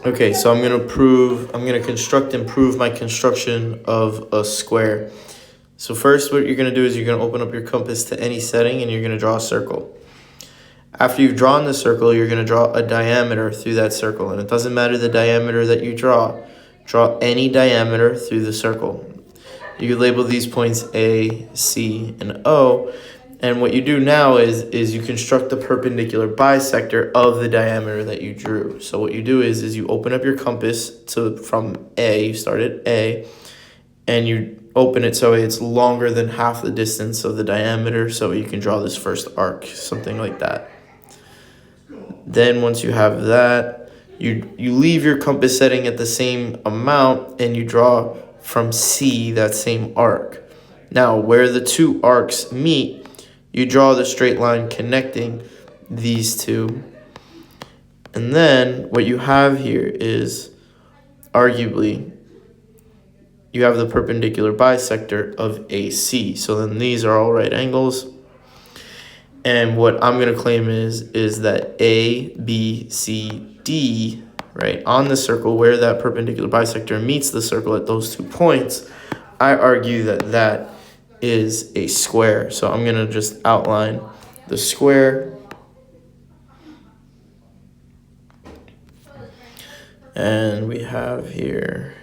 Okay, so I'm gonna construct and prove my construction of a square. So first what you're gonna do is you're gonna open up your compass to any setting and you're gonna draw a circle. After you've drawn the circle, you're gonna draw a diameter through that circle. And it doesn't matter the diameter that you draw any diameter through the circle. You could label these points A, C, and O. And what you do now is you construct the perpendicular bisector of the diameter that you drew. So what you do is you open up your compass from A, you start at A, and you open it so it's longer than half the distance of the diameter, so you can draw this first arc, something like that. Then once you have that, you leave your compass setting at the same amount and you draw from C that same arc. Now, where the two arcs meet, you draw the straight line connecting these two. And then what you have here is, arguably, you have the perpendicular bisector of AC. So then these are all right angles. And what I'm going to claim is that A, B, C, D, right, on the circle where that perpendicular bisector meets the circle at those 2 points, I argue that that is a square. So I'm going to just outline the square. And we have here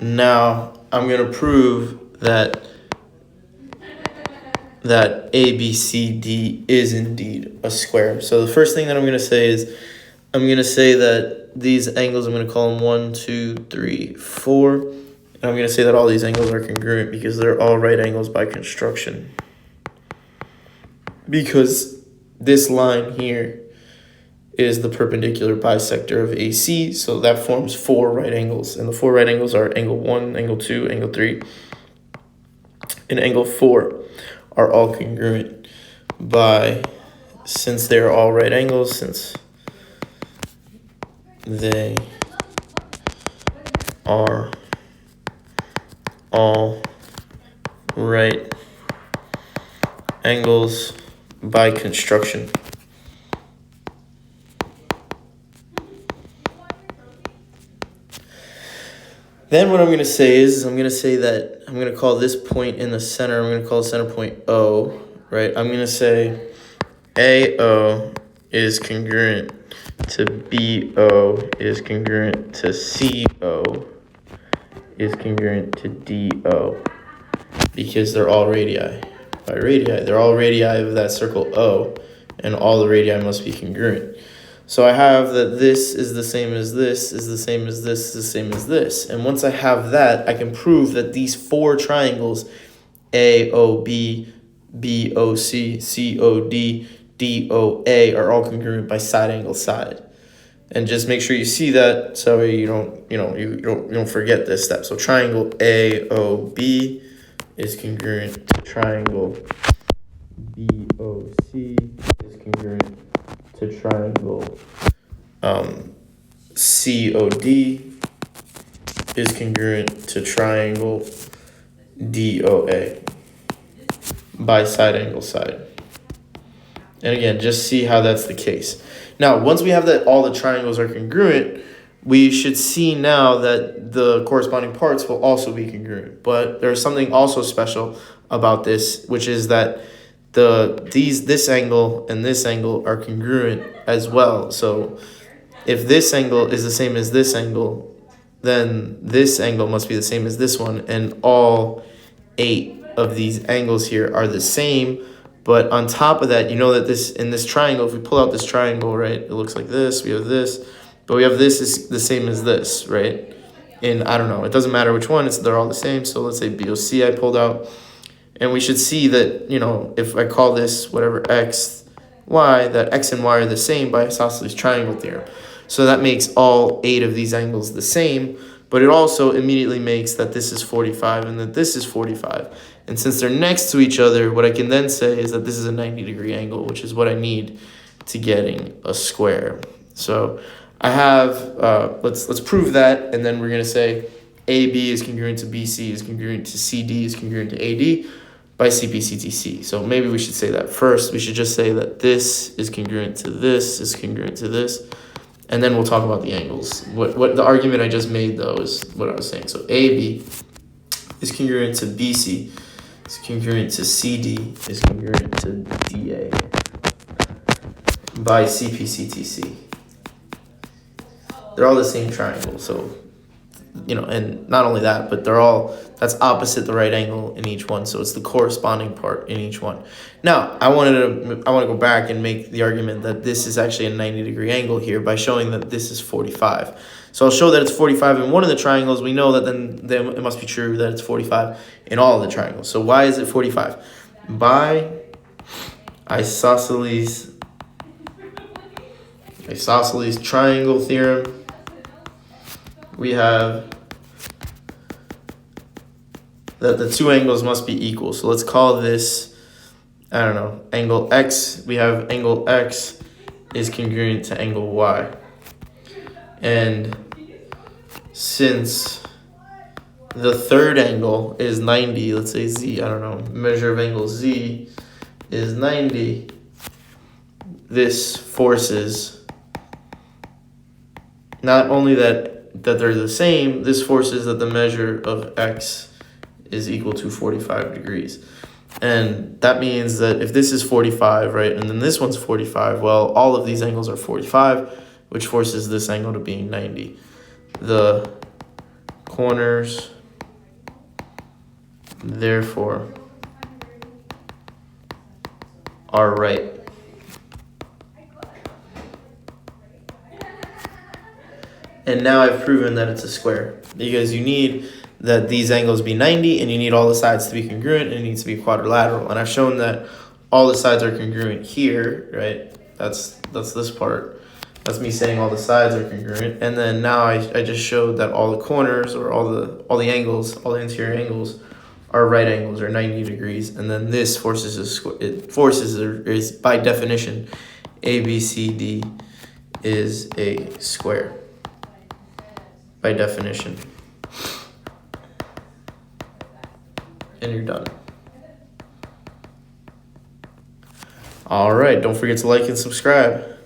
now I'm going to prove that ABCD is indeed a square. So the first thing that I'm going to say is I'm going to say that these angles, I'm going to call them 1, 2, 3, 4. And I'm going to say that all these angles are congruent because they're all right angles by construction. Because this line here is the perpendicular bisector of AC, so that forms 4 right angles. And the 4 right angles are angle 1, angle 2, angle 3, and angle 4 are all congruent since they're all right angles, since they are all right angles by construction. Then what I'm going to say is I'm going to call this point in the center, I'm going to call the center point O, right? I'm going to say AO is congruent to BO is congruent to CO is congruent to DO because they're all radii. By radii, they're all radii of that circle O, and all the radii must be congruent. So I have that this is the same as this, is the same as this, is the same as this. And once I have that, I can prove that these 4 triangles, AOB, BOC, COD, DOA, are all congruent by side angle side. And just make sure you see that so you don't forget this step. So triangle AOB is congruent to triangle BOC is congruent to triangle COD is congruent to triangle DOA by side angle side. And again, just see how that's the case. Now, once we have that all the triangles are congruent, we should see now that the corresponding parts will also be congruent. But there's something also special about this, which is that this angle and this angle are congruent as well. So if this angle is the same as this angle, then this angle must be the same as this one, and all 8 of these angles here are the same. But on top of that, you know that in this triangle, if we pull out this triangle, right, it looks like this, we have this, but we have this is the same as this, right? And I don't know, it doesn't matter which one, they're all the same. So let's say BOC I pulled out. And we should see that, if I call this whatever x, y, that x and y are the same by isosceles triangle theorem. So that makes all 8 of these angles the same, but it also immediately makes that this is 45 and that this is 45. And since they're next to each other, what I can then say is that this is a 90-degree angle, which is what I need to getting a square. So I have, let's prove that, and then we're going to say AB is congruent to BC is congruent to CD is congruent to AD. by CPCTC. So maybe we should say that first. We should just say that this is congruent to this is congruent to this, and then we'll talk about the angles. What the argument I just made though is what I was saying. So AB is congruent to BC, is congruent to CD, is congruent to DA by CPCTC. They're all the same triangle, so and not only that, but that's opposite the right angle in each one, so it's the corresponding part in each one. Now, I want to go back and make the argument that this is actually a 90-degree angle here by showing that this is 45. So I'll show that it's 45 in one of the triangles. We know that then it must be true that it's 45 in all of the triangles. So why is it 45? By isosceles triangle theorem, we have that the two angles must be equal. So let's call this, I don't know, angle X. We have angle X is congruent to angle Y. And since the third angle is 90, let's say Z, I don't know, measure of angle Z is 90, this forces not only that they're the same, this forces that the measure of X is equal to 45 degrees. And that means that if this is 45, right, and then this one's 45, well, all of these angles are 45, which forces this angle to be 90. The corners, therefore, are right. And now I've proven that it's a square, because you need that these angles be 90, and you need all the sides to be congruent, and it needs to be quadrilateral. And I've shown that all the sides are congruent here, right? That's this part. That's me saying all the sides are congruent. And then now I just showed that all the corners, or all the angles, all the interior angles are right angles, or 90 degrees. And then this forces is by definition, ABCD is a square. By definition. And you're done. All right, don't forget to like and subscribe.